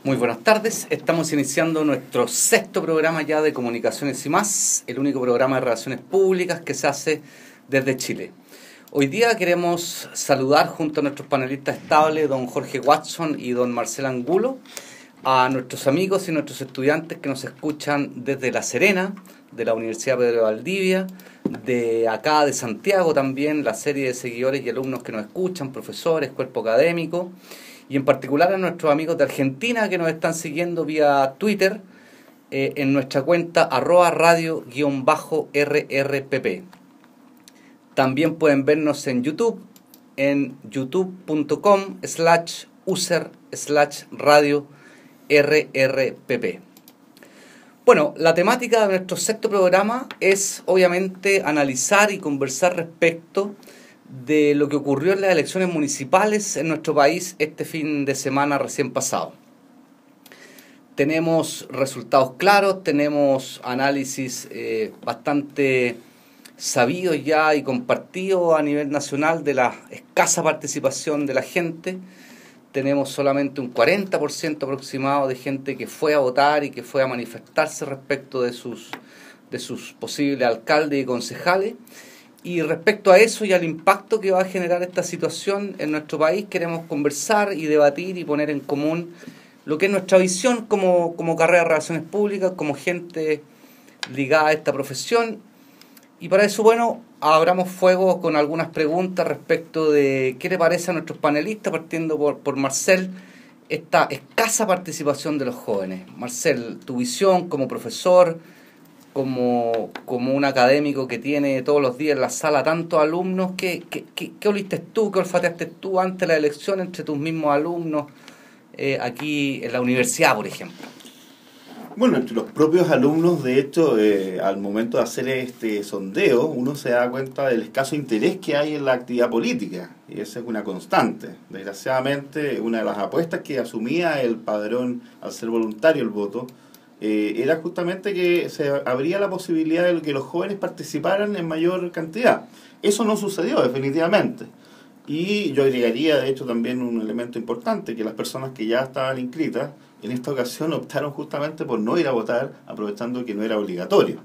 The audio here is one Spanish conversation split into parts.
Muy buenas tardes, estamos iniciando nuestro sexto programa ya de Comunicaciones y Más, el único programa de relaciones públicas que se hace desde Chile. Hoy día queremos saludar junto a nuestros panelistas estables, don Jorge Watson y don Marcel Angulo, a nuestros amigos y nuestros estudiantes que nos escuchan desde La Serena, de la Universidad Pedro de Valdivia, de acá de Santiago también, la serie de seguidores y alumnos que nos escuchan, profesores, cuerpo académico, y en particular a nuestros amigos de Argentina que nos están siguiendo vía Twitter en nuestra cuenta @radio_rrpp. También pueden vernos en YouTube, en youtube.com/user/radio RRPP. Bueno, la temática de nuestro sexto programa es obviamente analizar y conversar respecto de lo que ocurrió en las elecciones municipales en nuestro país este fin de semana recién pasado. Tenemos resultados claros, tenemos análisis bastante sabidos ya y compartidos a nivel nacional de la escasa participación de la gente. Tenemos solamente un 40% aproximado de gente que fue a votar y que fue a manifestarse respecto de sus posibles alcaldes y concejales. Y respecto a eso y al impacto que va a generar esta situación en nuestro país, queremos conversar y debatir y poner en común lo que es nuestra visión como carrera de relaciones públicas, como gente ligada a esta profesión. Y para eso, bueno, abramos fuego con algunas preguntas respecto de qué le parece a nuestros panelistas, partiendo por Marcel, esta escasa participación de los jóvenes. Marcel, tu visión como profesor, como un académico que tiene todos los días en la sala tantos alumnos, ¿qué oliste tú, qué olfateaste tú antes de la elección entre tus mismos alumnos aquí en la universidad, por ejemplo? Bueno, entre los propios alumnos, de hecho, al momento de hacer este sondeo, uno se da cuenta del escaso interés que hay en la actividad política, y esa es una constante. Desgraciadamente, una de las apuestas que asumía el padrón al ser voluntario el voto, era justamente que se abría la posibilidad de que los jóvenes participaran en mayor cantidad. Eso no sucedió, definitivamente. Y yo agregaría, de hecho, también un elemento importante, que las personas que ya estaban inscritas, en esta ocasión optaron justamente por no ir a votar, aprovechando que no era obligatorio.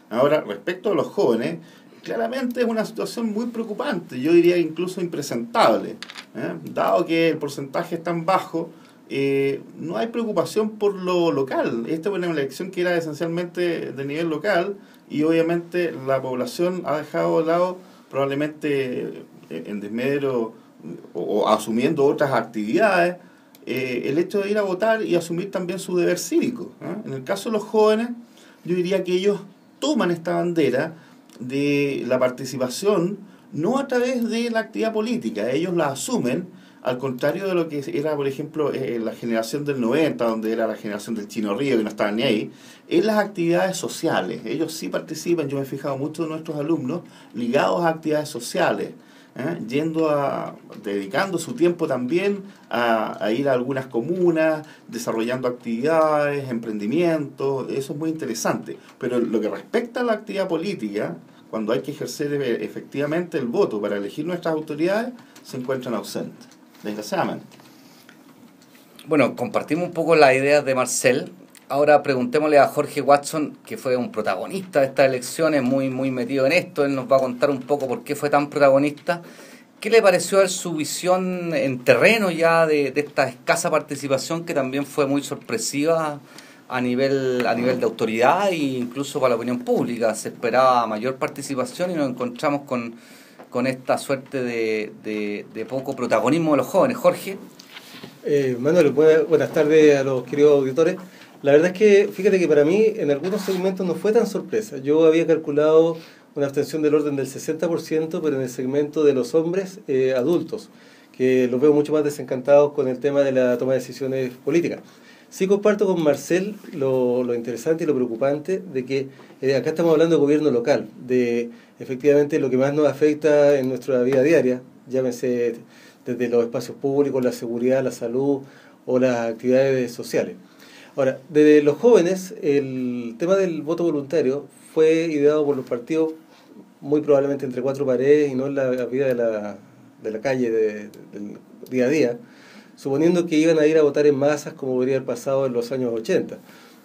Ahora, respecto a los jóvenes, claramente es una situación muy preocupante, yo diría incluso impresentable. Dado que el porcentaje es tan bajo, no hay preocupación por lo local. Esta fue una elección que era esencialmente de nivel local y obviamente la población ha dejado de lado, probablemente en desmedro o asumiendo otras actividades, el hecho de ir a votar y asumir también su deber cívico. En el caso de los jóvenes, yo diría que ellos toman esta bandera de la participación no a través de la actividad política, ellos la asumen al contrario de lo que era, por ejemplo, la generación del 90, donde era la generación del Chino Río, que no estaban ni ahí, en las actividades sociales. Ellos sí participan, yo me he fijado mucho de nuestros alumnos, ligados a actividades sociales, dedicando su tiempo también a ir a algunas comunas, desarrollando actividades, emprendimientos, eso es muy interesante. Pero lo que respecta a la actividad política, cuando hay que ejercer efectivamente el voto para elegir nuestras autoridades, se encuentran ausentes, desgraciadamente. Bueno, compartimos un poco las ideas de Marcel. Ahora preguntémosle a Jorge Watson, que fue un protagonista de estas elecciones, muy metido en esto. Él nos va a contar un poco por qué fue tan protagonista. ¿Qué le pareció a él su visión en terreno ya de esta escasa participación que también fue muy sorpresiva a nivel de autoridad e incluso para la opinión pública? Se esperaba mayor participación y nos encontramos con esta suerte de poco protagonismo de los jóvenes. Jorge. Manuel, buenas tardes a los queridos auditores. La verdad es que, fíjate que para mí en algunos segmentos no fue tan sorpresa. Yo había calculado una abstención del orden del 60%, pero en el segmento de los hombres adultos, que los veo mucho más desencantados con el tema de la toma de decisiones políticas. Sí comparto con Marcel lo interesante y lo preocupante de que acá estamos hablando de gobierno local, de efectivamente lo que más nos afecta en nuestra vida diaria, llámese desde los espacios públicos, la seguridad, la salud o las actividades sociales. Ahora, desde los jóvenes, el tema del voto voluntario fue ideado por los partidos muy probablemente entre cuatro paredes y no en la vida de la calle, del día a día, suponiendo que iban a ir a votar en masas como podría haber pasado en los años 80.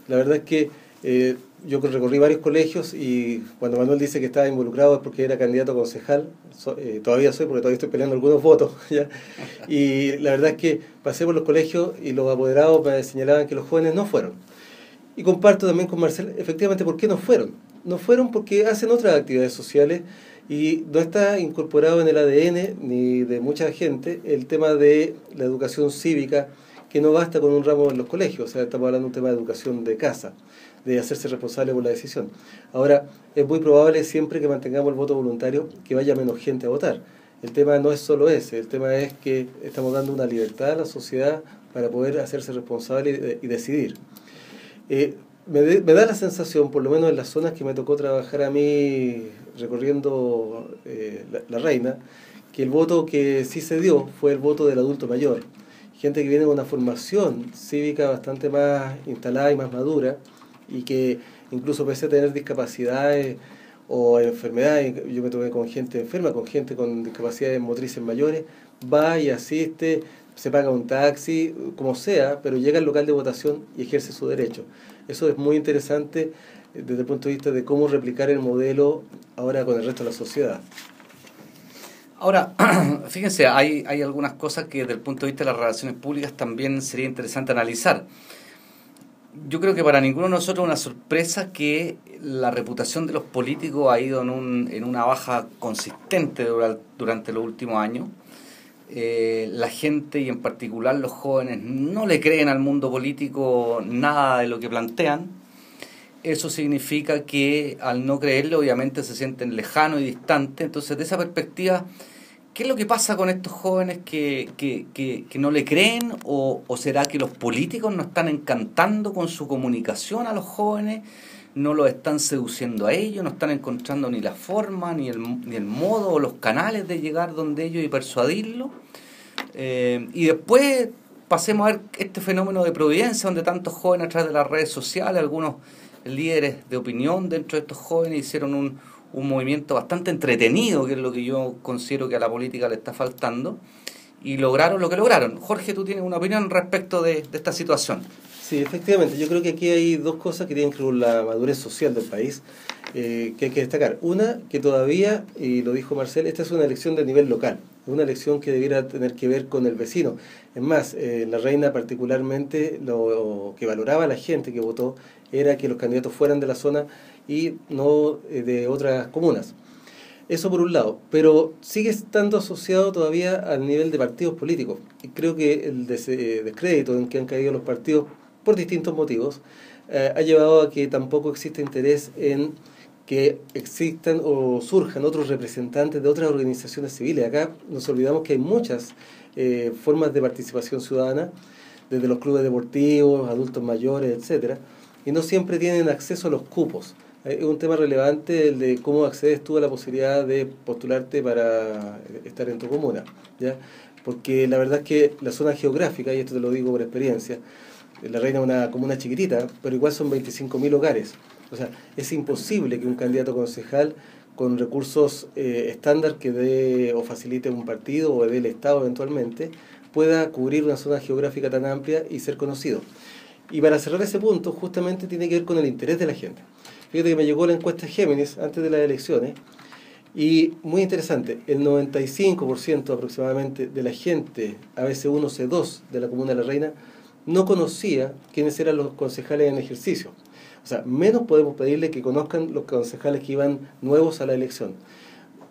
La verdad es que yo recorrí varios colegios y cuando Manuel dice que estaba involucrado es porque era candidato a concejal, todavía soy porque todavía estoy peleando algunos votos, ¿ya? Y la verdad es que pasé por los colegios y los apoderados me señalaban que los jóvenes no fueron. Y comparto también con Marcel, efectivamente, ¿por qué no fueron? No fueron porque hacen otras actividades sociales y no está incorporado en el ADN ni de mucha gente el tema de la educación cívica, que no basta con un ramo en los colegios, o sea, estamos hablando de un tema de educación de casa, de hacerse responsable por la decisión. Ahora, es muy probable siempre que mantengamos el voto voluntario que vaya menos gente a votar. El tema no es solo ese, el tema es que estamos dando una libertad a la sociedad para poder hacerse responsable y decidir. Me da la sensación, por lo menos en las zonas que me tocó trabajar a mí recorriendo la Reina, que el voto que sí se dio fue el voto del adulto mayor. Gente que viene con una formación cívica bastante más instalada y más madura, y que incluso pese a tener discapacidades o enfermedades, yo me toqué con gente enferma, con gente con discapacidades motrices mayores, va y asiste, se paga un taxi, como sea, pero llega al local de votación y ejerce su derecho. Eso es muy interesante desde el punto de vista de cómo replicar el modelo ahora con el resto de la sociedad. Ahora, fíjense, hay algunas cosas que desde el punto de vista de las relaciones públicas también sería interesante analizar. Yo creo que para ninguno de nosotros es una sorpresa que la reputación de los políticos ha ido en una baja consistente durante los últimos años. La gente, y en particular los jóvenes, no le creen al mundo político nada de lo que plantean. Eso significa que al no creerle obviamente se sienten lejanos y distantes. Entonces, de esa perspectiva, ¿qué es lo que pasa con estos jóvenes que no le creen? ¿O será que los políticos no están encantando con su comunicación a los jóvenes? ¿No los están seduciendo a ellos? ¿No están encontrando ni la forma, ni el modo o los canales de llegar donde ellos y persuadirlos? Y después pasemos a ver este fenómeno de Providencia, donde tantos jóvenes a través de las redes sociales, algunos líderes de opinión dentro de estos jóvenes hicieron un movimiento bastante entretenido, que es lo que yo considero que a la política le está faltando, y lograron lo que lograron. Jorge, tú tienes una opinión respecto de esta situación. Sí, efectivamente, yo creo que aquí hay dos cosas que tienen que ver con la madurez social del país, que hay que destacar. Una, que todavía, y lo dijo Marcel, esta es una elección de nivel local, una elección que debiera tener que ver con el vecino. Es más, la Reina particularmente, lo que valoraba la gente que votó era que los candidatos fueran de la zona y no de otras comunas. Eso por un lado, pero sigue estando asociado todavía al nivel de partidos políticos. Y creo que el descrédito en que han caído los partidos por distintos motivos ha llevado a que tampoco existe interés en que existan o surjan otros representantes de otras organizaciones civiles. Acá nos olvidamos que hay muchas formas de participación ciudadana, desde los clubes deportivos, adultos mayores, etcétera, y no siempre tienen acceso a los cupos. Es un tema relevante el de cómo accedes tú a la posibilidad de postularte para estar en tu comuna, ¿ya? Porque la verdad es que la zona geográfica, y esto te lo digo por experiencia, La Reina es una comuna chiquitita, pero igual son 25.000 hogares. O sea, es imposible que un candidato concejal con recursos estándar que dé o facilite un partido o dé el Estado eventualmente, pueda cubrir una zona geográfica tan amplia y ser conocido. Y para cerrar ese punto, justamente tiene que ver con el interés de la gente. Fíjate que me llegó la encuesta Géminis antes de las elecciones, y muy interesante, el 95% aproximadamente de la gente, ABC1, C2 de la comuna de La Reina, no conocía quiénes eran los concejales en ejercicio. O sea, menos podemos pedirle que conozcan los concejales que iban nuevos a la elección.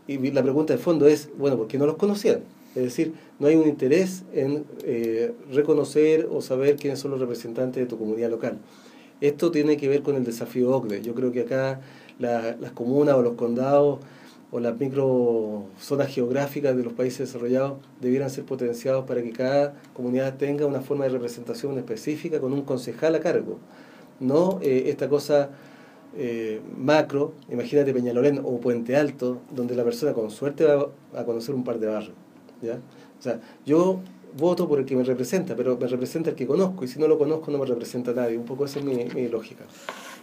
Y la pregunta de fondo es, bueno, ¿por qué no los conocían? Es decir, no hay un interés en reconocer o saber quiénes son los representantes de tu comunidad local. Esto tiene que ver con el desafío OCDE. Yo creo que acá las comunas o los condados o las microzonas geográficas de los países desarrollados debieran ser potenciados para que cada comunidad tenga una forma de representación específica con un concejal a cargo. No esta cosa macro, imagínate Peñalolén o Puente Alto, donde la persona con suerte va a conocer un par de barrios, ¿ya? O sea, yo voto por el que me representa, pero me representa el que conozco, y si no lo conozco no me representa a nadie. Un poco esa es mi lógica.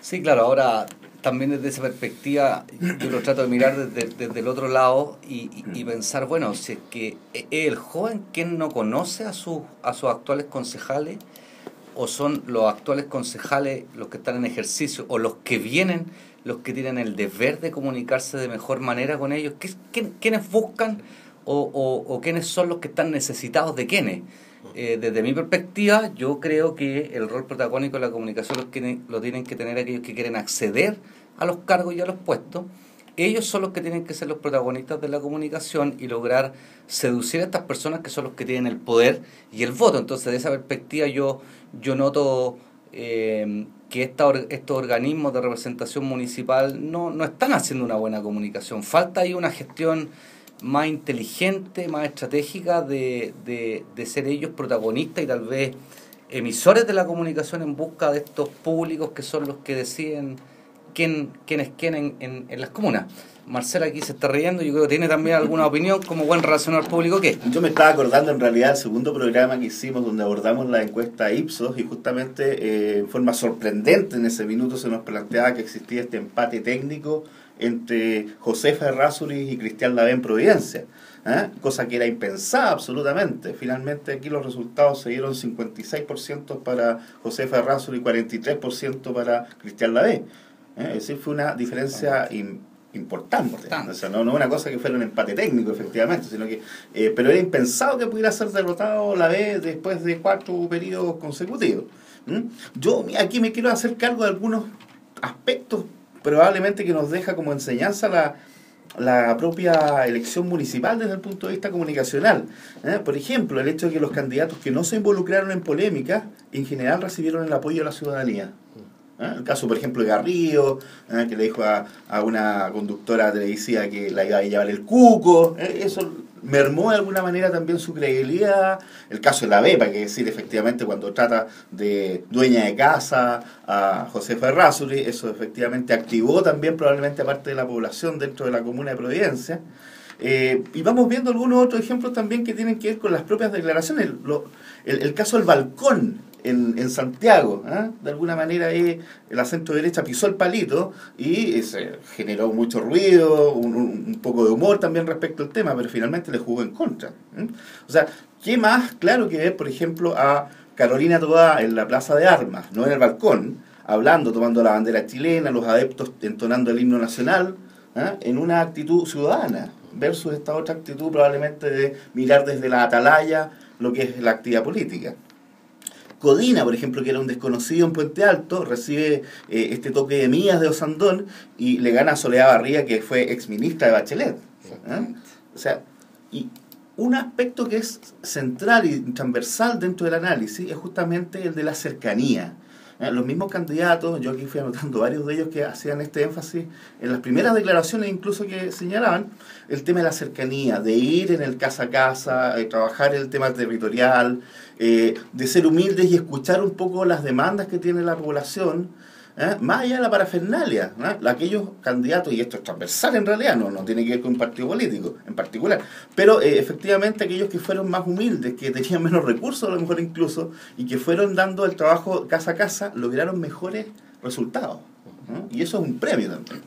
Sí, claro, ahora también desde esa perspectiva yo lo trato de mirar desde el otro lado y pensar, bueno, si es que es el joven quien no conoce a sus actuales concejales, o son los actuales concejales los que están en ejercicio, o los que vienen, los que tienen el deber de comunicarse de mejor manera con ellos. ¿Quiénes buscan o quiénes son los que están necesitados de quiénes? Desde mi perspectiva, yo creo que el rol protagónico de la comunicación lo tienen que tener aquellos que quieren acceder a los cargos y a los puestos. Ellos son los que tienen que ser los protagonistas de la comunicación y lograr seducir a estas personas que son los que tienen el poder y el voto. Entonces, de esa perspectiva, yo noto que estos organismos de representación municipal no están haciendo una buena comunicación. Falta ahí una gestión más inteligente, más estratégica de ser ellos protagonistas y tal vez emisores de la comunicación en busca de estos públicos que son los que deciden quién es quién en las comunas. Marcela aquí se está riendo, yo creo que tiene también alguna opinión como buen relacionador público. ¿Qué? Yo me estaba acordando en realidad del segundo programa que hicimos donde abordamos la encuesta Ipsos y justamente en forma sorprendente en ese minuto se nos planteaba que existía este empate técnico entre Josefa Errázuriz y Cristian Lavé en Providencia, cosa que era impensada absolutamente. Finalmente aquí los resultados se dieron 56% para Josefa Errázuriz y 43% para Cristian Lavé. Es decir, fue una diferencia importante. O sea, no una cosa que fuera un empate técnico, efectivamente, sino que pero era impensado que pudiera ser derrotado Lavé después de 4 periodos consecutivos. Yo aquí me quiero hacer cargo de algunos aspectos probablemente que nos deja como enseñanza la propia elección municipal desde el punto de vista comunicacional. Por ejemplo, el hecho de que los candidatos que no se involucraron en polémica en general recibieron el apoyo de la ciudadanía. El caso, por ejemplo, de Garrido, que le dijo a una conductora televisiva que la iba a llevar el cuco, eso mermó de alguna manera también su credibilidad. El caso de la Bepa, que decir, efectivamente, cuando trata de dueña de casa a Josefa Errázuriz, eso efectivamente activó también probablemente a parte de la población dentro de la comuna de Providencia. Y vamos viendo algunos otros ejemplos también que tienen que ver con las propias declaraciones. El caso del balcón en Santiago, de alguna manera la centro derecha pisó el palito y se generó mucho ruido, un poco de humor también respecto al tema, pero finalmente le jugó en contra. O sea, ¿qué más claro que ver, por ejemplo, a Carolina Toá en la Plaza de Armas, no en el balcón, hablando, tomando la bandera chilena, los adeptos entonando el himno nacional, en una actitud ciudadana, versus esta otra actitud probablemente de mirar desde la atalaya lo que es la actividad política? Codina, por ejemplo, que era un desconocido en Puente Alto, recibe este toque de Mías de Osandón y le gana a Soledad Barría, que fue exministra de Bachelet. O sea, y un aspecto que es central y transversal dentro del análisis es justamente el de la cercanía. Los mismos candidatos, yo aquí fui anotando varios de ellos que hacían este énfasis en las primeras declaraciones, incluso que señalaban el tema de la cercanía, de ir en el casa a casa, trabajar el tema territorial, de ser humildes y escuchar un poco las demandas que tiene la población, más allá de la parafernalia. Aquellos candidatos, y esto es transversal en realidad, no tiene que ver con un partido político en particular, pero efectivamente aquellos que fueron más humildes, que tenían menos recursos a lo mejor incluso, y que fueron dando el trabajo casa a casa, lograron mejores resultados. Y eso es un premio también.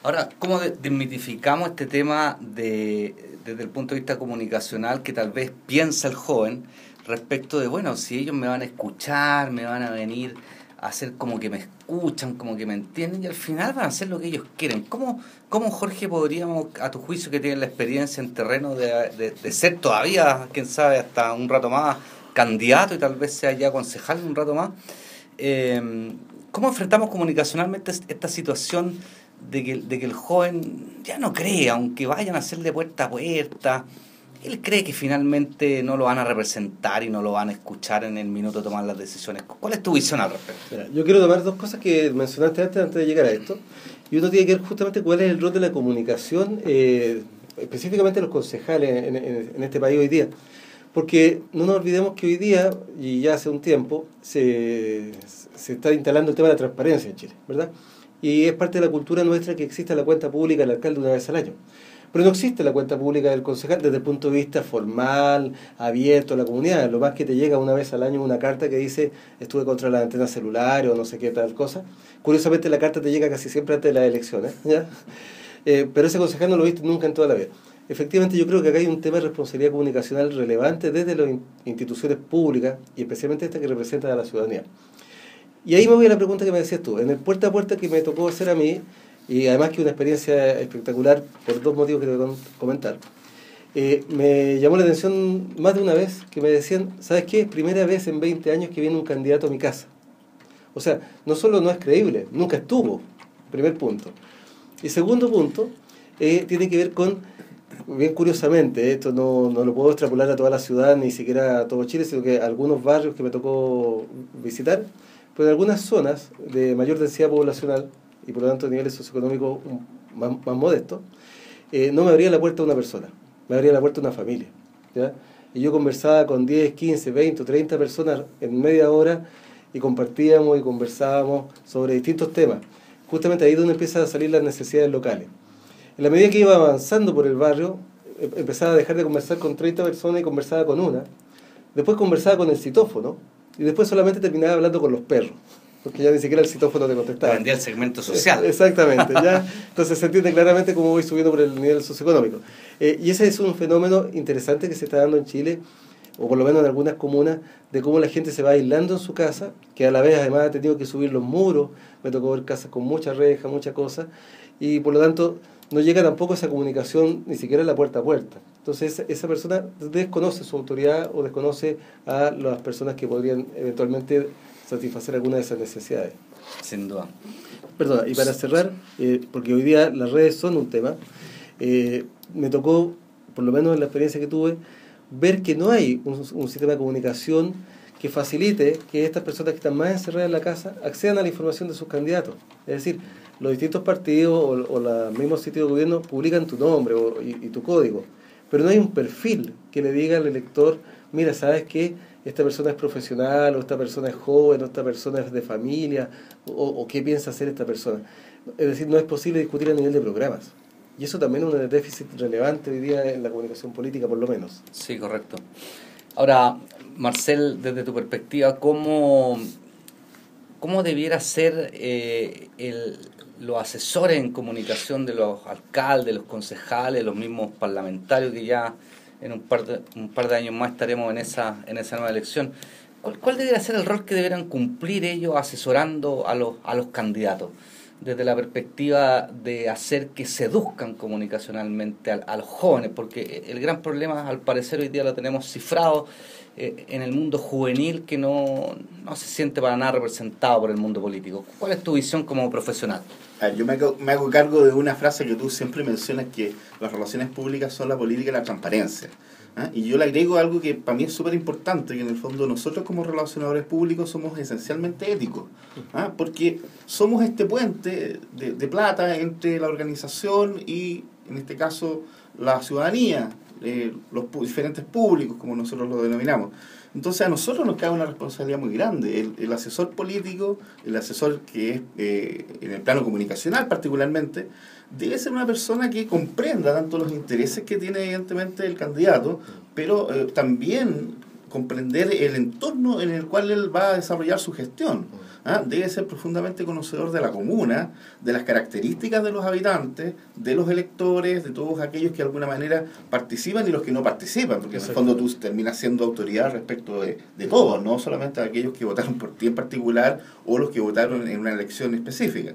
Ahora, ¿cómo desmitificamos este tema desde el punto de vista comunicacional que tal vez piensa el joven respecto de, bueno, si ellos me van a escuchar, me van a venir a hacer como que me escuchan, como que me entienden, y al final van a hacer lo que ellos quieren? ¿Cómo Jorge, podríamos, a tu juicio que tienes la experiencia en terreno de ser todavía, quién sabe, hasta un rato más candidato y tal vez sea ya concejal un rato más, cómo enfrentamos comunicacionalmente esta situación de que el joven ya no cree, aunque vayan a hacer de puerta a puerta, él cree que finalmente no lo van a representar y no lo van a escuchar en el minuto de tomar las decisiones? ¿Cuál es tu visión al respecto? Mira, yo quiero tomar dos cosas que mencionaste antes de llegar a esto. Y uno tiene que ver justamente cuál es el rol de la comunicación, específicamente los concejales en este país hoy día. Porque no nos olvidemos que hoy día, y ya hace un tiempo, se está instalando el tema de la transparencia en Chile, ¿verdad? Y es parte de la cultura nuestra que exista la cuenta pública del alcalde una vez al año. Pero no existe la cuenta pública del concejal desde el punto de vista formal, abierto a la comunidad. Lo más que te llega una vez al año una carta que dice estuve contra las antenas celulares o no sé qué tal cosa. Curiosamente la carta te llega casi siempre antes de las elecciones, ¿ya? Pero ese concejal no lo viste nunca en toda la vida. Efectivamente, yo creo que acá hay un tema de responsabilidad comunicacional relevante desde las instituciones públicas y especialmente esta que representa a la ciudadanía. Y ahí me voy a la pregunta que me decías tú. En el puerta a puerta que me tocó hacer a mí, y además que una experiencia espectacular por dos motivos que te voy a comentar, me llamó la atención más de una vez que me decían, ¿sabes qué? Es primera vez en 20 años que viene un candidato a mi casa. O sea, no solo no es creíble, nunca estuvo, primer punto. Y segundo punto, tiene que ver con, bien curiosamente, esto no lo puedo extrapolar a toda la ciudad, ni siquiera a todo Chile, sino que a algunos barrios que me tocó visitar, pero en algunas zonas de mayor densidad poblacional, y por lo tanto niveles socioeconómicos más modestos, no me abría la puerta una persona, me abría la puerta una familia, ¿ya? Y yo conversaba con 10, 15, 20 o 30 personas en media hora y compartíamos y conversábamos sobre distintos temas. Justamente ahí es donde empiezan a salir las necesidades locales. En la medida que iba avanzando por el barrio, empezaba a dejar de conversar con 30 personas y conversaba con una. Después conversaba con el citófono y después solamente terminaba hablando con los perros, porque ya ni siquiera el citófono te contestaba. Vendía el segmento social. Exactamente, ¿ya? Entonces se entiende claramente cómo voy subiendo por el nivel socioeconómico. Y ese es un fenómeno interesante que se está dando en Chile, o por lo menos en algunas comunas, de cómo la gente se va aislando en su casa, que a la vez además ha tenido que subir los muros, me tocó ver casas con muchas rejas, muchas cosas, y por lo tanto no llega tampoco esa comunicación ni siquiera la puerta a puerta. Entonces esa persona desconoce su autoridad o desconoce a las personas que podrían eventualmente satisfacer alguna de esas necesidades. Sin duda. Perdona, y para cerrar, porque hoy día las redes son un tema, me tocó, por lo menos en la experiencia que tuve, ver que no hay un sistema de comunicación que facilite que estas personas que están más encerradas en la casa accedan a la información de sus candidatos. Es decir, los distintos partidos o los mismos sitios de gobierno publican tu nombre y tu código, pero no hay un perfil que le diga al elector, mira, ¿sabes qué? Esta persona es profesional, o esta persona es joven, o esta persona es de familia, o qué piensa hacer esta persona. Es decir, no es posible discutir a nivel de programas. Y eso también es un déficit relevante hoy día en la comunicación política, por lo menos. Sí, correcto. Ahora, Marcel, desde tu perspectiva, ¿cómo debiera ser los asesores en comunicación de los alcaldes, los concejales, los mismos parlamentarios que ya en un par de años más estaremos en esa nueva elección? ¿Cuál debería ser el rol que deberán cumplir ellos asesorando a los candidatos? Desde la perspectiva de hacer que seduzcan comunicacionalmente a los jóvenes, porque el gran problema, al parecer, hoy día lo tenemos cifrado en el mundo juvenil, que no se siente para nada representado por el mundo político. ¿Cuál es tu visión como profesional? Yo me hago cargo de una frase que tú siempre mencionas, que las relaciones públicas son la política y la transparencia. Y yo le agrego algo que para mí es súper importante, que en el fondo nosotros como relacionadores públicos somos esencialmente éticos, porque somos este puente de plata entre la organización y, en este caso, la ciudadanía, los diferentes públicos, como nosotros lo denominamos. Entonces a nosotros nos cae una responsabilidad muy grande. El asesor político, el asesor que es en el plano comunicacional particularmente, debe ser una persona que comprenda tanto los intereses que tiene evidentemente el candidato, pero también comprender el entorno en el cual él va a desarrollar su gestión. Debe ser profundamente conocedor de la comuna, de las características de los habitantes, de los electores, de todos aquellos que de alguna manera participan y los que no participan, porque en el fondo tú terminas siendo autoridad respecto de todos, no solamente de aquellos que votaron por ti en particular o los que votaron en una elección específica.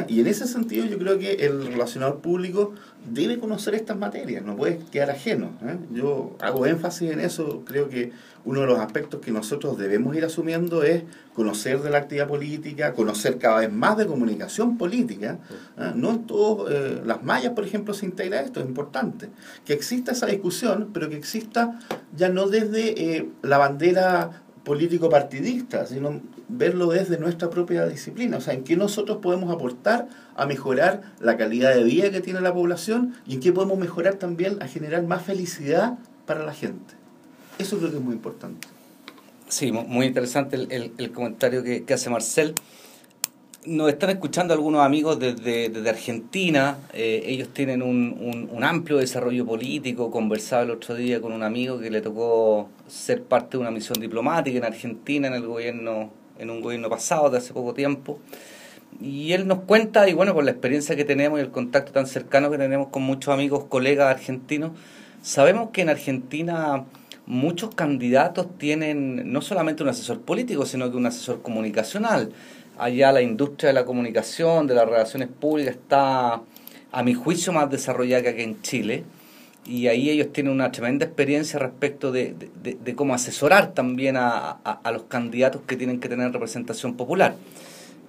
Y en ese sentido yo creo que el relacionador público debe conocer estas materias, no puede quedar ajeno. Yo hago énfasis en eso, creo que uno de los aspectos que nosotros debemos ir asumiendo es conocer de la actividad política, conocer cada vez más de comunicación política. No en todas las mallas, por ejemplo, se integra esto, es importante. Que exista esa discusión, pero que exista ya no desde la bandera político-partidista, sino verlo desde nuestra propia disciplina, o sea, en qué nosotros podemos aportar a mejorar la calidad de vida que tiene la población y en qué podemos mejorar también a generar más felicidad para la gente. Eso creo que es muy importante. Sí, muy interesante el comentario que hace Marcel. Nos están escuchando algunos amigos desde Argentina. Ellos tienen un amplio desarrollo político. Conversaba el otro día con un amigo que le tocó ser parte de una misión diplomática en Argentina en un gobierno pasado de hace poco tiempo. Y él nos cuenta, y bueno, por la experiencia que tenemos y el contacto tan cercano que tenemos con muchos amigos, colegas argentinos, sabemos que en Argentina muchos candidatos tienen no solamente un asesor político, sino que un asesor comunicacional. Allá la industria de la comunicación, de las relaciones públicas, está, a mi juicio, más desarrollada que aquí en Chile. Y ahí ellos tienen una tremenda experiencia respecto de cómo asesorar también a los candidatos que tienen que tener representación popular.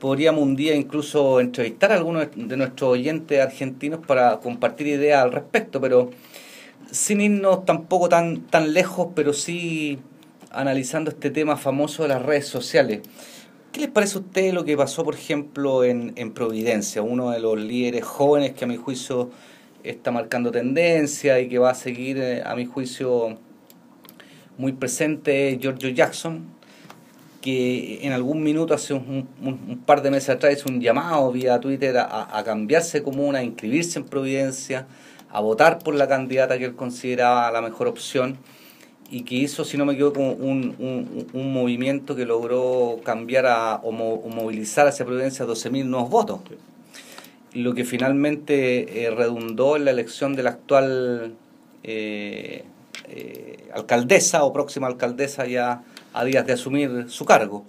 Podríamos un día incluso entrevistar a algunos de nuestros oyentes argentinos para compartir ideas al respecto, pero sin irnos tampoco tan lejos, pero sí analizando este tema famoso de las redes sociales. ¿Qué les parece a ustedes lo que pasó, por ejemplo, en Providencia? Uno de los líderes jóvenes que a mi juicio está marcando tendencia y que va a seguir, a mi juicio, muy presente, es Giorgio Jackson, que en algún minuto, hace un par de meses atrás, hizo un llamado vía Twitter a cambiarse de comuna, a inscribirse en Providencia, a votar por la candidata que él consideraba la mejor opción, y que hizo, si no me equivoco, un movimiento que logró cambiar o movilizar hacia Providencia 12.000 nuevos votos, lo que finalmente redundó en la elección de la actual alcaldesa o próxima alcaldesa, ya a días de asumir su cargo.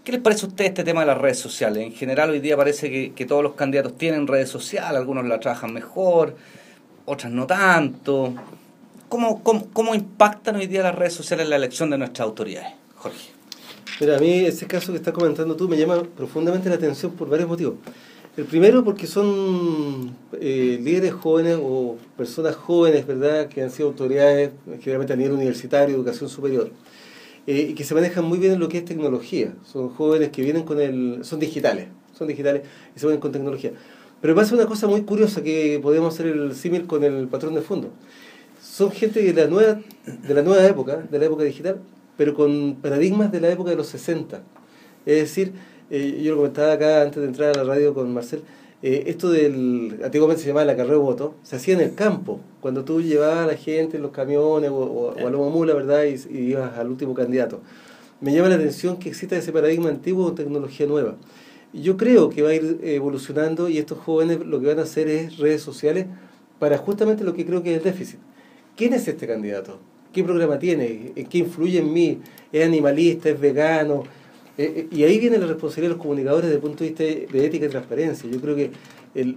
¿Qué les parece a ustedes este tema de las redes sociales? En general hoy día parece que todos los candidatos tienen redes sociales, algunos la trabajan mejor, otras no tanto. ¿Cómo impactan hoy día las redes sociales en la elección de nuestras autoridades? Jorge. Mira, a mí ese caso que estás comentando tú me llama profundamente la atención por varios motivos. El primero porque son líderes jóvenes o personas jóvenes, ¿verdad?, que han sido autoridades generalmente a nivel universitario, educación superior, y que se manejan muy bien en lo que es tecnología. Son jóvenes que vienen son digitales y se mueven con tecnología. Pero pasa una cosa muy curiosa que podemos hacer el símil con el patrón de fondo. Son gente de la nueva época, de la época digital, pero con paradigmas de la época de los 60. Es decir, yo lo comentaba acá antes de entrar a la radio con Marcel, esto antiguamente se llamaba la carrera de votos, se hacía en el campo, cuando tú llevabas a la gente en los camiones o a lomo mula, ¿verdad?, y ibas al último candidato. Me llama la atención que exista ese paradigma antiguo con tecnología nueva. Y yo creo que va a ir evolucionando, y estos jóvenes lo que van a hacer es redes sociales para justamente lo que creo que es el déficit. ¿Quién es este candidato? ¿Qué programa tiene? ¿Qué influye en mí? ¿Es animalista? ¿Es vegano? Y ahí viene la responsabilidad de los comunicadores desde el punto de vista de ética y transparencia. Yo creo que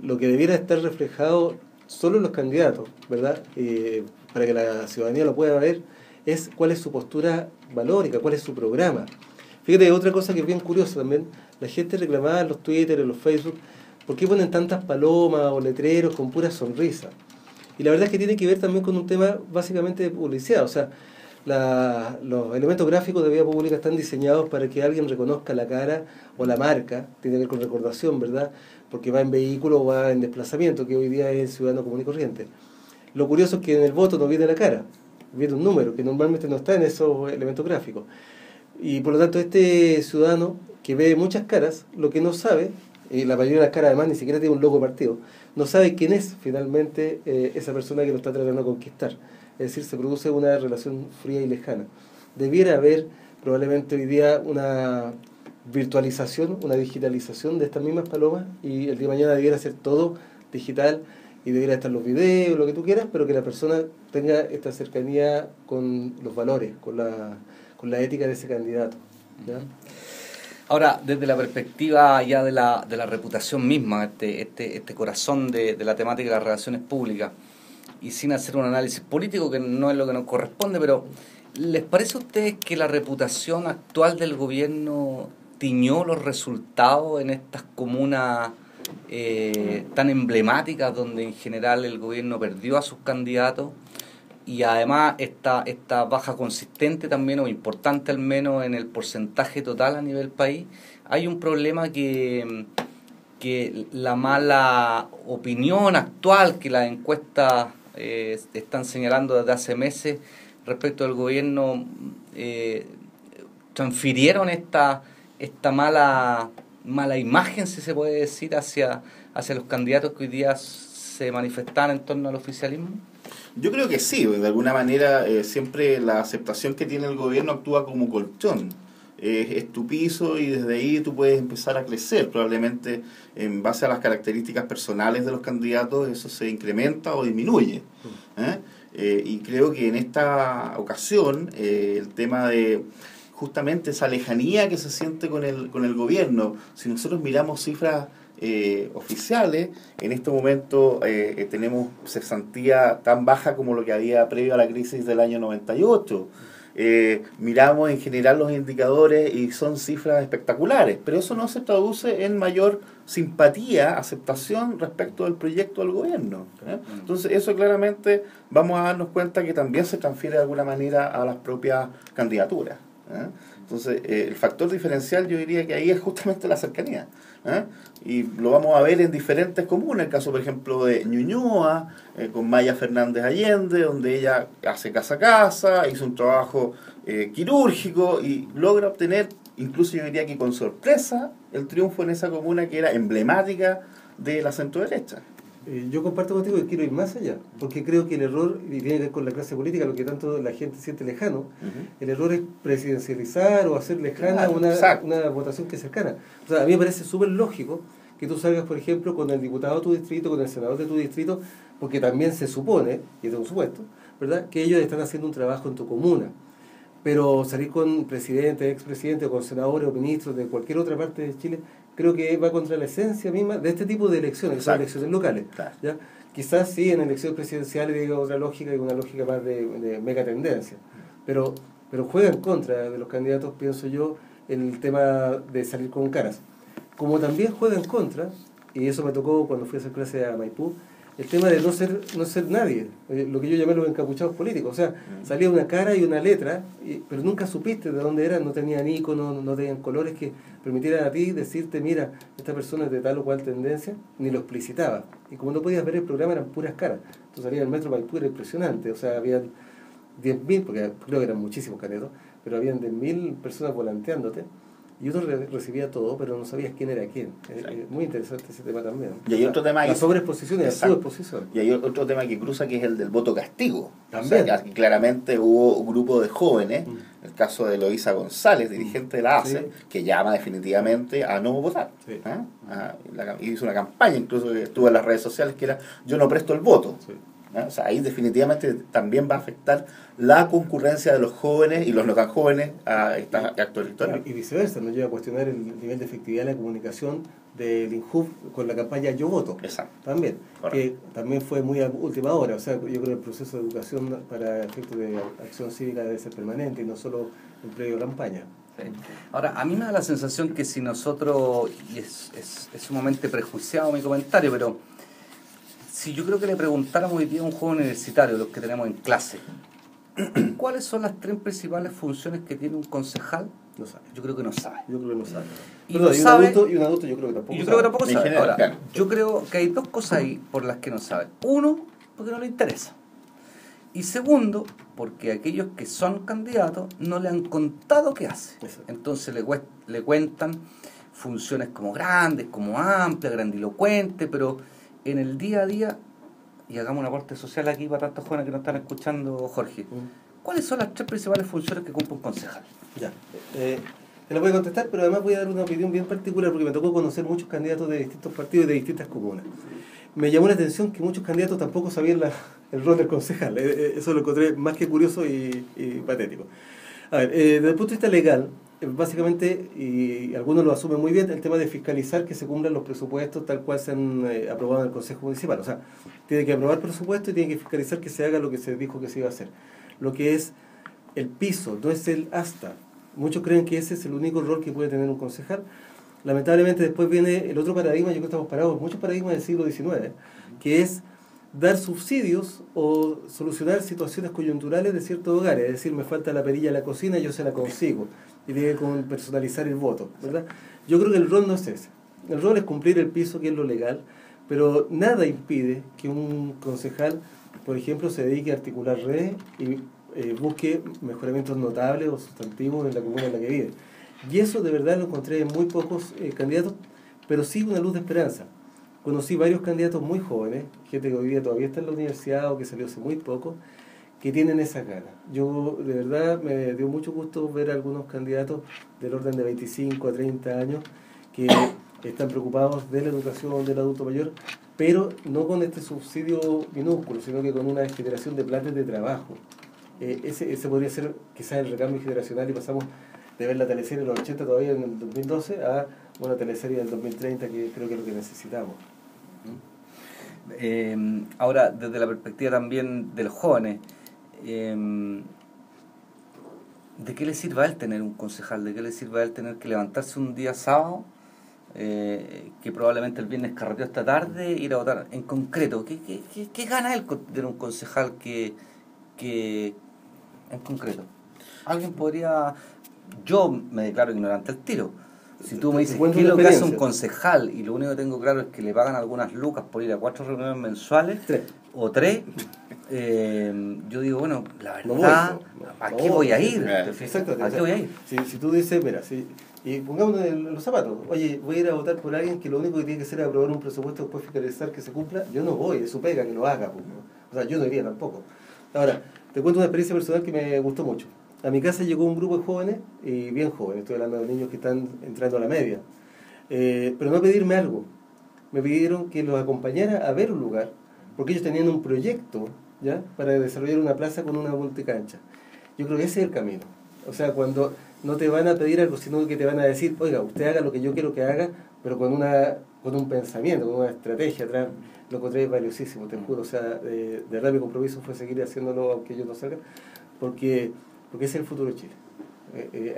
lo que debiera estar reflejado solo en los candidatos, ¿verdad?, para que la ciudadanía lo pueda ver, es cuál es su postura valórica, cuál es su programa. Fíjate, otra cosa que es bien curiosa también, la gente reclamaba en los Twitter, en los Facebook, ¿por qué ponen tantas palomas o letreros con pura sonrisa? Y la verdad es que tiene que ver también con un tema básicamente de publicidad. O sea, los elementos gráficos de vía pública están diseñados para que alguien reconozca la cara o la marca, tiene que ver con recordación, ¿verdad?, porque va en vehículo o va en desplazamiento, que hoy día es el ciudadano común y corriente. Lo curioso es que en el voto no viene la cara, viene un número, que normalmente no está en esos elementos gráficos. Y por lo tanto este ciudadano que ve muchas caras, lo que no sabe, la mayoría de las caras además ni siquiera tiene un logo partido, no sabe quién es finalmente esa persona que lo está tratando de conquistar. Es decir, se produce una relación fría y lejana. Debiera haber probablemente hoy día una virtualización, una digitalización de estas mismas palomas, y el día de mañana debiera ser todo digital y debiera estar los videos, lo que tú quieras, pero que la persona tenga esta cercanía con los valores, con la ética de ese candidato, ¿ya? Ahora, desde la perspectiva ya de la reputación misma, este corazón de la temática de las relaciones públicas, y sin hacer un análisis político, que no es lo que nos corresponde, pero ¿les parece a ustedes que la reputación actual del gobierno tiñó los resultados en estas comunas tan emblemáticas, donde en general el gobierno perdió a sus candidatos? Y además esta baja consistente también, o importante al menos, en el porcentaje total a nivel país. Hay un problema que la mala opinión actual que las encuestas están señalando desde hace meses respecto al gobierno, transfirieron esta mala mala imagen, si se puede decir, hacia los candidatos que hoy día se manifestan en torno al oficialismo? Yo creo que sí, de alguna manera siempre la aceptación que tiene el gobierno actúa como colchón. Es tu piso y desde ahí tú puedes empezar a crecer. Probablemente en base a las características personales de los candidatos eso se incrementa o disminuye. Y creo que en esta ocasión el tema de justamente esa lejanía que se siente con el gobierno, si nosotros miramos cifras oficiales, en este momento tenemos cesantía tan baja como lo que había previo a la crisis del año 98. Miramos en general los indicadores y son cifras espectaculares, pero eso no se traduce en mayor simpatía, aceptación respecto del proyecto del gobierno. Entonces eso claramente vamos a darnos cuenta que también se transfiere de alguna manera a las propias candidaturas. Entonces el factor diferencial yo diría que ahí es justamente la cercanía. Y lo vamos a ver en diferentes comunas, el caso por ejemplo de Ñuñoa, con Maya Fernández Allende, donde ella hace casa a casa, hizo un trabajo quirúrgico y logra obtener, incluso yo diría que con sorpresa, el triunfo en esa comuna que era emblemática de la centroderecha. Yo comparto contigo que quiero ir más allá, porque creo que el error, y tiene que ver con la clase política, lo que tanto la gente siente lejano, el error es presidencializar o hacer lejana una votación que es cercana. O sea, a mí me parece súper lógico que tú salgas, por ejemplo, con el diputado de tu distrito, con el senador de tu distrito, porque también se supone, y es un supuesto, ¿verdad?, que ellos están haciendo un trabajo en tu comuna. Pero salir con presidentes, expresidentes, o con senadores o ministros de cualquier otra parte de Chile, creo que va contra la esencia misma de este tipo de elecciones, que son elecciones locales. Claro. ¿Ya? Quizás sí, en elecciones presidenciales diga otra lógica y una lógica más de mega tendencia. Pero juega en contra de los candidatos, pienso yo, el tema de salir con caras. Como también juega en contra, y eso me tocó cuando fui a hacer clase a Maipú, el tema de no ser nadie, lo que yo llamé los encapuchados políticos. O sea, salía una cara y una letra, pero nunca supiste de dónde eran, no tenían iconos, no tenían colores que permitieran a ti decirte, mira, esta persona es de tal o cual tendencia, ni lo explicitaba. Y como no podías ver el programa, eran puras caras. Tú salías al metro Maipú, era impresionante. O sea, había 10.000, porque creo que eran muchísimos candidatos, pero habían 10.000 personas volanteándote. Y uno recibía todo, pero no sabías quién era quién. Muy interesante ese tema también. Y hay otro tema la sobreexposición y la subexposición. Y hay otro tema que cruza, que es el del voto castigo. También. O sea, que claramente hubo un grupo de jóvenes, el caso de Eloísa González, dirigente de la ACE, que llama definitivamente a no votar. Sí. Hizo una campaña, incluso que estuvo en las redes sociales, que era "yo no presto el voto". Sí. O sea, ahí definitivamente también va a afectar la concurrencia de los jóvenes y los no tan jóvenes a estos actos electorales. Y viceversa, nos lleva a cuestionar el nivel de efectividad de la comunicación del INJUV con la campaña Yo Voto. Exacto. También, Correcto. Que también fue muy a última hora. O sea, yo creo que el proceso de educación para efectos de acción cívica debe ser permanente y no solo en previo a campaña. Sí. Ahora, a mí me da la sensación que si nosotros, y es sumamente prejuiciado mi comentario, pero si yo creo que le preguntáramos hoy día a un joven universitario, los que tenemos en clase, ¿cuáles son las 3 principales funciones que tiene un concejal? No sabe. Yo creo que no sabe. Yo creo que no sabe. Y un adulto yo creo que tampoco sabe. Yo creo que tampoco sabe. General, Ahora, claro. yo creo que hay 2 cosas ahí por las que no sabe. Uno, porque no le interesa. Y segundo, porque aquellos que son candidatos no le han contado qué hace. Exacto. Entonces le cuentan funciones como grandes, como amplias, grandilocuentes, pero en el día a día, y hagamos un aporte social aquí para tantos jóvenes que nos están escuchando, Jorge, ¿cuáles son las 3 principales funciones que cumple un concejal? Ya, te la voy a contestar, pero además voy a dar una opinión bien particular porque me tocó conocer muchos candidatos de distintos partidos y de distintas comunas. Me llamó la atención que muchos candidatos tampoco sabían el rol del concejal. Eso lo encontré más que curioso y patético. A ver, desde el punto de vista legal, básicamente, y algunos lo asumen muy bien, el tema de fiscalizar que se cumplan los presupuestos tal cual se han aprobado en el Consejo Municipal. O sea, tiene que aprobar presupuesto y tiene que fiscalizar que se haga lo que se dijo que se iba a hacer. Lo que es el piso, no es el hasta. Muchos creen que ese es el único rol que puede tener un concejal. Lamentablemente después viene el otro paradigma, yo creo que estamos parados en muchos paradigmas del siglo XIX, que es dar subsidios o solucionar situaciones coyunturales de ciertos hogares. Es decir, me falta la perilla en la cocina, yo se la consigo. Y tiene que personalizar el voto, ¿verdad? Yo creo que el rol no es ese. El rol es cumplir el piso, que es lo legal, pero nada impide que un concejal, por ejemplo, se dedique a articular redes y busque mejoramientos notables o sustantivos en la comuna en la que vive. Y eso de verdad lo encontré en muy pocos candidatos, pero sí una luz de esperanza. Conocí varios candidatos muy jóvenes, gente que hoy día todavía está en la universidad o que salió hace muy poco, que tienen esa ganas. Yo, de verdad, me dio mucho gusto ver a algunos candidatos del orden de 25 a 30 años que están preocupados de la educación del adulto mayor, pero no con este subsidio minúsculo, sino que con una generación de planes de trabajo. Ese podría ser quizás el recambio generacional y pasamos de ver la teleserie de los 80 todavía en el 2012 a una teleserie del 2030 que creo que es lo que necesitamos. Ahora, desde la perspectiva también de los jóvenes, ¿de qué le sirve a él tener un concejal? ¿De qué le sirve a él tener que levantarse un día sábado, que probablemente el viernes carreteó esta tarde, ir a votar? En concreto, ¿qué gana él con tener un concejal que en concreto? ¿Alguien podría...? Yo me declaro ignorante al tiro. Si tú me dices qué es lo que hace un concejal y lo único que tengo claro es que le pagan algunas lucas por ir a 4 reuniones mensuales o 3, yo digo, bueno, la verdad, ¿a qué voy a ir? Exacto. ¿A qué voy a ir? Si tú dices, mira, y pongámonos en los zapatos, oye, voy a ir a votar por alguien que lo único que tiene que hacer es aprobar un presupuesto y después fiscalizar que se cumpla, yo no voy, es su pega que lo haga, pues, ¿no? O sea, yo no iría tampoco. Ahora, te cuento una experiencia personal que me gustó mucho. A mi casa llegó un grupo de jóvenes, y bien jóvenes, estoy hablando de niños que están entrando a la media, pero no pedirme algo, me pidieron que los acompañara a ver un lugar, porque ellos tenían un proyecto, ¿ya?, para desarrollar una plaza con una multicancha. Yo creo que ese es el camino. O sea, cuando no te van a pedir algo, sino que te van a decir, oiga, usted haga lo que yo quiero que haga, pero con un pensamiento, con una estrategia atrás, lo encontré valiosísimo, te juro. O sea, de verdad mi compromiso fue seguir haciéndolo aunque ellos no salgan, porque ese es el futuro de Chile.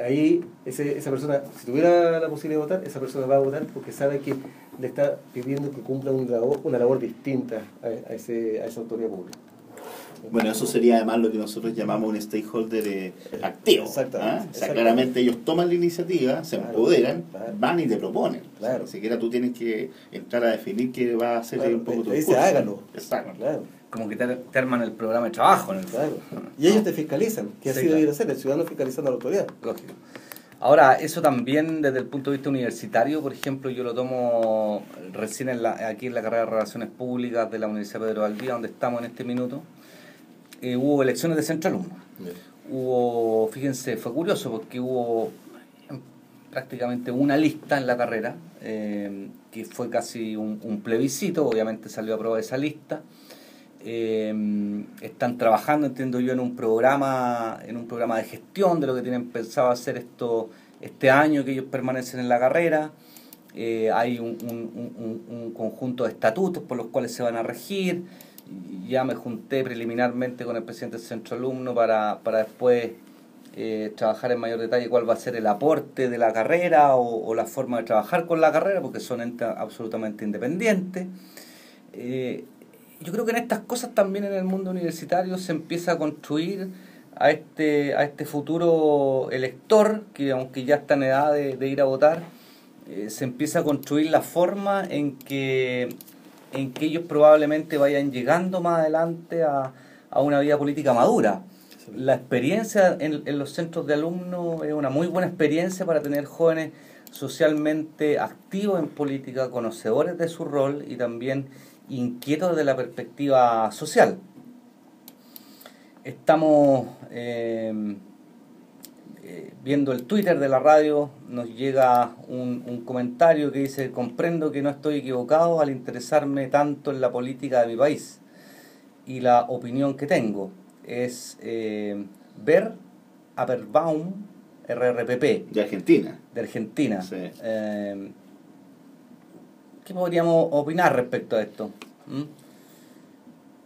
Ahí esa persona, si tuviera la posibilidad de votar, esa persona va a votar porque sabe que le está pidiendo que cumpla una labor distinta a esa autoridad pública. Bueno, eso sería además lo que nosotros llamamos un stakeholder activo. Exactamente. O sea, claramente ellos toman la iniciativa, se empoderan, van y te proponen. Claro. O sea, ni siquiera tú tienes que entrar a definir qué va a hacer un poco tu discurso. Hágalo. Exacto. Claro. Como que te arman el programa de trabajo. Claro. Y ellos te fiscalizan, que así debería ser, el ciudadano fiscalizando a la autoridad. Lógico. Ahora, eso también desde el punto de vista universitario, por ejemplo, yo lo tomo recién aquí en la carrera de Relaciones Públicas de la Universidad Pedro Valdivia, donde estamos en este minuto. Hubo elecciones de centro alumno. Hubo, fíjense, fue curioso porque hubo prácticamente una lista en la carrera, que fue casi un plebiscito, obviamente salió aprobada esa lista. Están trabajando, entiendo yo, en un programa de gestión de lo que tienen pensado hacer este año que ellos permanecen en la carrera. Hay un conjunto de estatutos por los cuales se van a regir. Ya me junté preliminarmente con el presidente del centro alumno para después trabajar en mayor detalle cuál va a ser el aporte de la carrera o la forma de trabajar con la carrera, porque son entes absolutamente independientes. Yo creo que en estas cosas también en el mundo universitario se empieza a construir a este futuro elector, que aunque ya está en edad de ir a votar, se empieza a construir la forma en que ellos probablemente vayan llegando más adelante a una vida política madura. La experiencia en los centros de alumnos es una muy buena experiencia para tener jóvenes socialmente activos en política, conocedores de su rol y también inquietos de la perspectiva social. Estamos viendo el Twitter de la radio, nos llega un comentario que dice: comprendo que no estoy equivocado al interesarme tanto en la política de mi país, y la opinión que tengo es ver a Perbaum, RRPP de Argentina. Sí. ¿Qué podríamos opinar respecto a esto?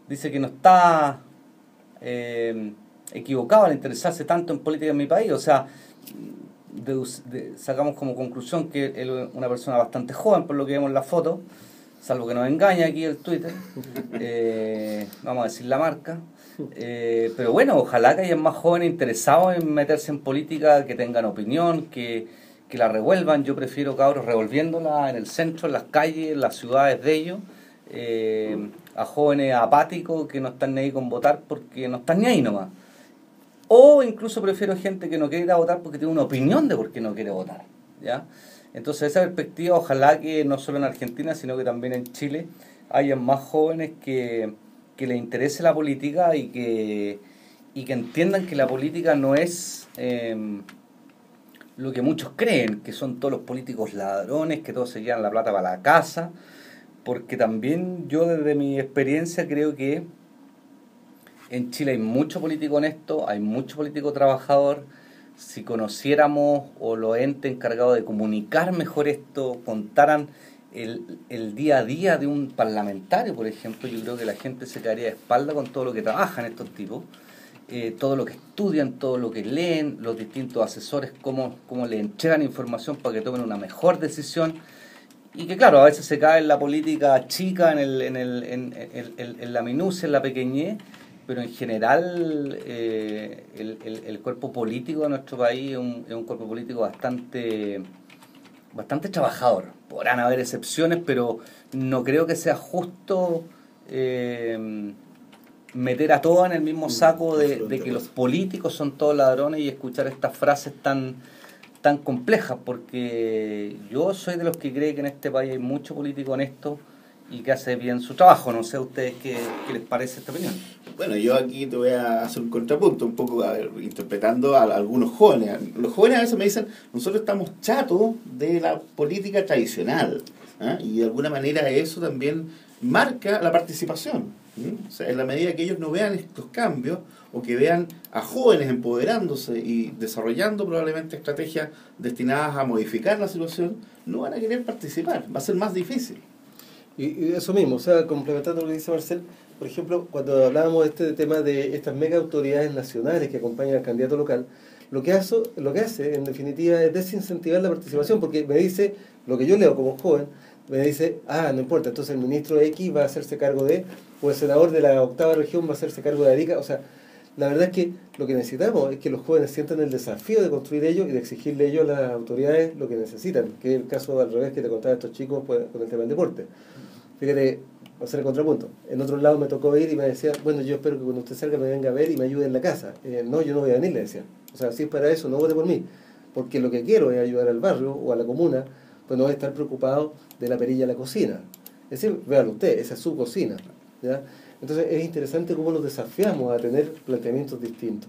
Dice que no está equivocado al interesarse tanto en política en mi país. O sea, sacamos como conclusión que él es una persona bastante joven por lo que vemos en la foto, salvo que nos engaña aquí el Twitter. Vamos a decir la marca. Pero bueno, ojalá que haya más jóvenes interesados en meterse en política, que tengan opinión, que la revuelvan. Yo prefiero, cabros, revolviéndola en el centro, en las calles, en las ciudades de ellos, a jóvenes apáticos que no están ni ahí con votar porque no están ni ahí nomás. o incluso prefiero gente que no quiere ir a votar porque tiene una opinión de por qué no quiere votar, ¿ya? Entonces, esa perspectiva, ojalá que no solo en Argentina, sino que también en Chile haya más jóvenes que les interese la política y que entiendan que la política no es lo que muchos creen, que son todos los políticos ladrones, que todos se llevan la plata para la casa, porque también yo desde mi experiencia creo que en Chile hay mucho político honesto, hay mucho político trabajador. Si conociéramos o los entes encargados de comunicar mejor esto, contaran el día a día de un parlamentario, por ejemplo, yo creo que la gente se quedaría de espalda con todo lo que trabajan estos tipos, todo lo que estudian, todo lo que leen, los distintos asesores, cómo le entregan información para que tomen una mejor decisión. Y que claro, a veces se cae en la política chica, en la minucia, en la pequeñez, pero en general el cuerpo político de nuestro país es un cuerpo político bastante trabajador. Podrán haber excepciones, pero no creo que sea justo meter a todos en el mismo saco de que los políticos son todos ladrones y escuchar estas frases tan complejas, porque yo soy de los que cree que en este país hay mucho político honesto y que hace bien su trabajo. No sé a ustedes qué les parece esta opinión. Bueno, yo aquí te voy a hacer un contrapunto, un poco interpretando a algunos jóvenes. Los jóvenes a veces me dicen, nosotros estamos chatos de la política tradicional, ¿eh? Y de alguna manera eso también marca la participación. O sea, en la medida que ellos no vean estos cambios o que vean a jóvenes empoderándose y desarrollando probablemente estrategias destinadas a modificar la situación, no van a querer participar, va a ser más difícil. Y eso mismo, o sea, complementando lo que dice Marcel, por ejemplo, cuando hablábamos de este tema de estas mega autoridades nacionales que acompañan al candidato local, lo que hace en definitiva es desincentivar la participación, porque me dice, lo que yo leo como joven, me dice, no importa, entonces el ministro X va a hacerse cargo de, o el senador de la 8ª región va a hacerse cargo de Arica. O sea, la verdad es que lo que necesitamos es que los jóvenes sientan el desafío de construir ellos y de exigirle ellos a las autoridades lo que necesitan, que es el caso al revés que te contaba estos chicos pues, con el tema del deporte. Fíjate, va a ser el contrapunto. En otro lado me tocó ir y me decía, bueno, yo espero que cuando usted salga me venga a ver y me ayude en la casa. No, yo no voy a venir, le decía. O sea, si es para eso, no vote por mí. Porque lo que quiero es ayudar al barrio o a la comuna, pues no voy a estar preocupado de la perilla de la cocina. Es decir, véalo usted, esa es su cocina, ¿ya? Entonces es interesante cómo nos desafiamos a tener planteamientos distintos.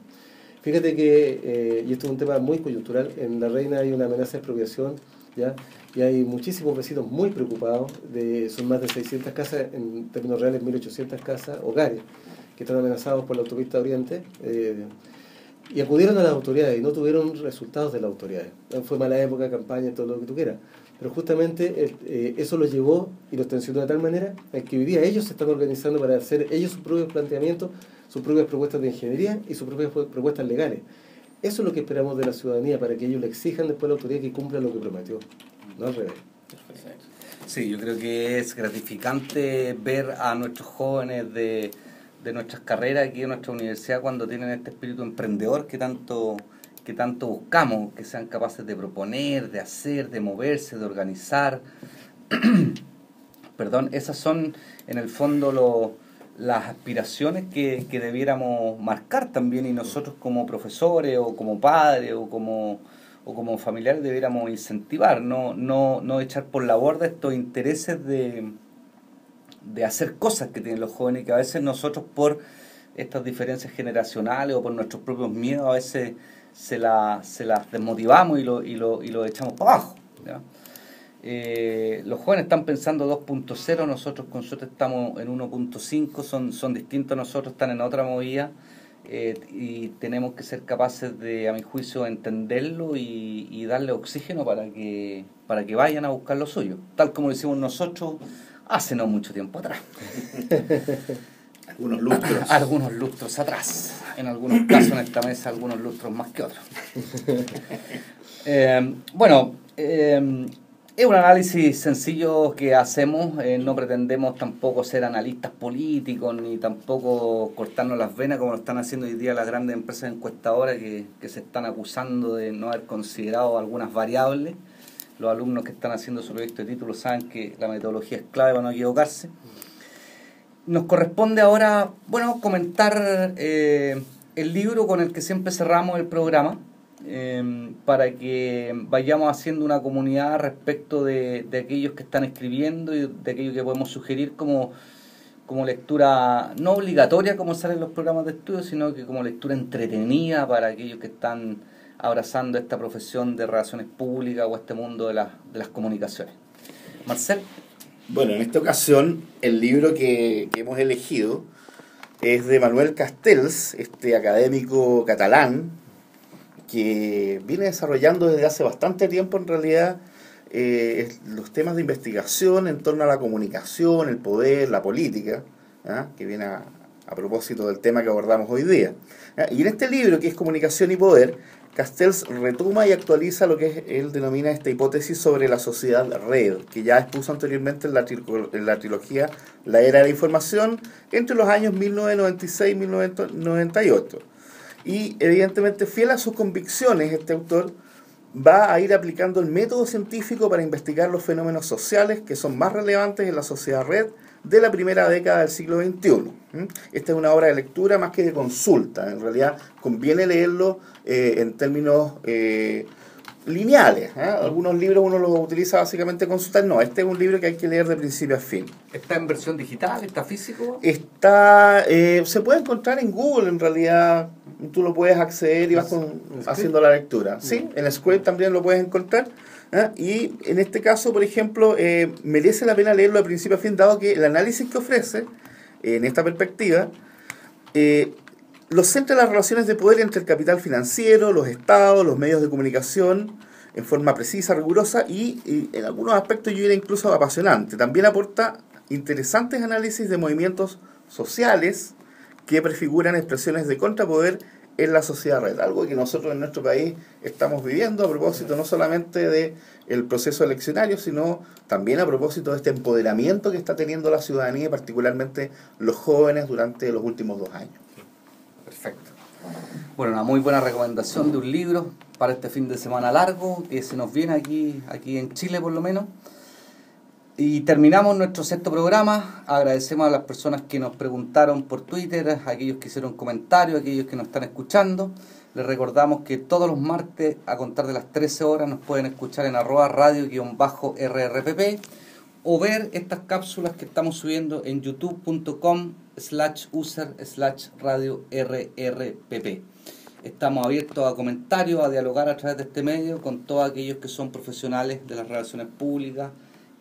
Fíjate que, y esto es un tema muy coyuntural, en La Reina hay una amenaza de expropiación, ¿ya? Y hay muchísimos vecinos muy preocupados, son más de 600 casas, en términos reales 1.800 casas, hogares, que están amenazados por la autopista Oriente, y acudieron a las autoridades y no tuvieron resultados de las autoridades. Fue mala época, campaña, todo lo que tú quieras. Pero justamente eso los llevó y los tensionó de tal manera que hoy día ellos se están organizando para hacer ellos sus propios planteamientos, sus propias propuestas de ingeniería y sus propias propuestas legales. Eso es lo que esperamos de la ciudadanía, para que ellos le exijan después a la autoridad que cumpla lo que prometió, no al revés. Sí, yo creo que es gratificante ver a nuestros jóvenes de nuestras carreras aquí en nuestra universidad cuando tienen este espíritu emprendedor que tanto buscamos, que sean capaces de proponer, de hacer, de moverse, de organizar. Perdón, esas son en el fondo las aspiraciones que debiéramos marcar también, y nosotros como profesores o como padres o como familiares debiéramos incentivar, no echar por la borda estos intereses de hacer cosas que tienen los jóvenes, y que a veces nosotros por estas diferencias generacionales o por nuestros propios miedos a veces se las desmotivamos y lo echamos para abajo, ¿ya? Los jóvenes están pensando 2.0, nosotros con suerte estamos en 1.5, son distintos, nosotros están en otra movida, y tenemos que ser capaces de, a mi juicio, entenderlo y darle oxígeno para que vayan a buscar lo suyo, tal como lo hicimos nosotros hace no mucho tiempo atrás. Algunos lustros atrás. En algunos casos en esta mesa, algunos lustros más que otros. Es un análisis sencillo que hacemos. No pretendemos tampoco ser analistas políticos, ni tampoco cortarnos las venas como lo están haciendo hoy día las grandes empresas encuestadoras que se están acusando de no haber considerado algunas variables. Los alumnos que están haciendo su proyecto de título saben que la metodología es clave para no equivocarse. Nos corresponde ahora, comentar el libro con el que siempre cerramos el programa, para que vayamos haciendo una comunidad respecto de aquellos que están escribiendo y de aquellos que podemos sugerir como lectura no obligatoria como sale en los programas de estudio, sino que como lectura entretenida para aquellos que están abrazando esta profesión de relaciones públicas o este mundo de las comunicaciones. Marcel. Bueno, en esta ocasión el libro que hemos elegido es de Manuel Castells, este académico catalán que viene desarrollando desde hace bastante tiempo en realidad los temas de investigación en torno a la comunicación, el poder, la política, que viene a propósito del tema que abordamos hoy día. Y en este libro, que es Comunicación y Poder, Castells retoma y actualiza lo que él denomina esta hipótesis sobre la sociedad red, que ya expuso anteriormente en la trilogía La Era de la Información entre los años 1996 y 1998. Y evidentemente, fiel a sus convicciones, este autor va a ir aplicando el método científico para investigar los fenómenos sociales que son más relevantes en la sociedad red de la primera década del siglo XXI. Esta es una obra de lectura más que de consulta. En realidad conviene leerlo en términos lineales. Algunos libros uno los utiliza básicamente consultar. No, este es un libro que hay que leer de principio a fin. ¿Está en versión digital? ¿Está físico? Se puede encontrar en Google, en realidad. Tú lo puedes acceder y vas haciendo la lectura. Sí, en Script también lo puedes encontrar. Y en este caso, por ejemplo, merece la pena leerlo de principio a fin, dado que el análisis que ofrece, en esta perspectiva, lo centra en las relaciones de poder entre el capital financiero, los estados, los medios de comunicación, en forma precisa, rigurosa y en algunos aspectos yo diría incluso apasionante. También aporta interesantes análisis de movimientos sociales que prefiguran expresiones de contrapoder en la sociedad red, algo que nosotros en nuestro país estamos viviendo a propósito no solamente del proceso eleccionario, sino también a propósito de este empoderamiento que está teniendo la ciudadanía y particularmente los jóvenes durante los últimos 2 años. Perfecto. Bueno, una muy buena recomendación de un libro para este fin de semana largo que se nos viene aquí en Chile por lo menos. Y terminamos nuestro 6º programa. Agradecemos a las personas que nos preguntaron por Twitter, a aquellos que hicieron comentarios, a aquellos que nos están escuchando. Les recordamos que todos los martes, a contar de las 13 horas, nos pueden escuchar en @radio_rrpp o ver estas cápsulas que estamos subiendo en youtube.com/user/radio_rrpp. Estamos abiertos a comentarios, a dialogar a través de este medio con todos aquellos que son profesionales de las relaciones públicas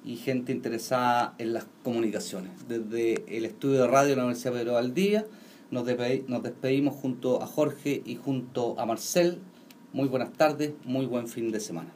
y gente interesada en las comunicaciones. Desde el estudio de radio de la Universidad Pedro Valdivia nos despedimos junto a Jorge y junto a Marcel. Muy buenas tardes, muy buen fin de semana.